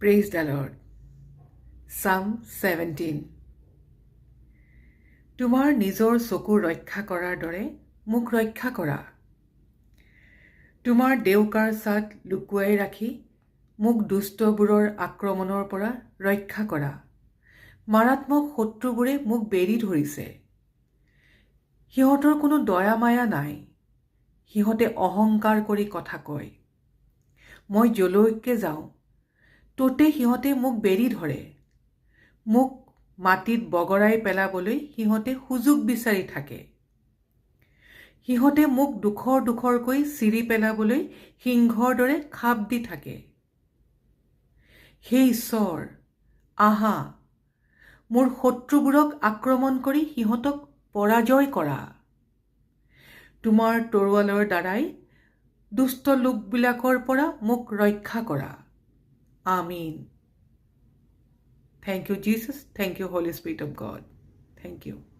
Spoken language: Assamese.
Praise the Lord. Psalm 17. তোমাৰ নিজৰ চকু ৰক্ষা কৰাৰ দৰে মোক ৰক্ষা কৰা। তোমাৰ দেউকাৰ ছাট লুকুৱাই ৰাখি মোক দুষ্টবোৰৰ আক্ৰমণৰ পৰা ৰক্ষা কৰা। মাৰাত্মক শত্ৰুবোৰে মোক বেৰি ধৰিছে। সিহঁতৰ কোনো দয়া মায়া নাই। সিহঁতে অহংকাৰ কৰি কথা কয়। মই যলৈকে যাওঁ ততে সিহঁতে মোক বেৰি ধৰে। মোক মাটিত বগৰাই পেলাবলৈ সিহঁতে সুযোগ বিচাৰি থাকে। সিহঁতে মোক দুখৰকৈ চিৰি পেলাবলৈ সিংহৰ দৰে খাপ দি থাকে। হে ঈশ্বৰ, আহা, মোৰ শত্ৰুবোৰক আক্ৰমণ কৰি সিহঁতক পৰাজয় কৰা। তোমাৰ তৰোৱালৰ দ্বাৰাই দুষ্ট লোকবিলাকৰ পৰা মোক ৰক্ষা কৰা। Amen. Thank you, Jesus. Thank you, Holy Spirit of God. Thank you.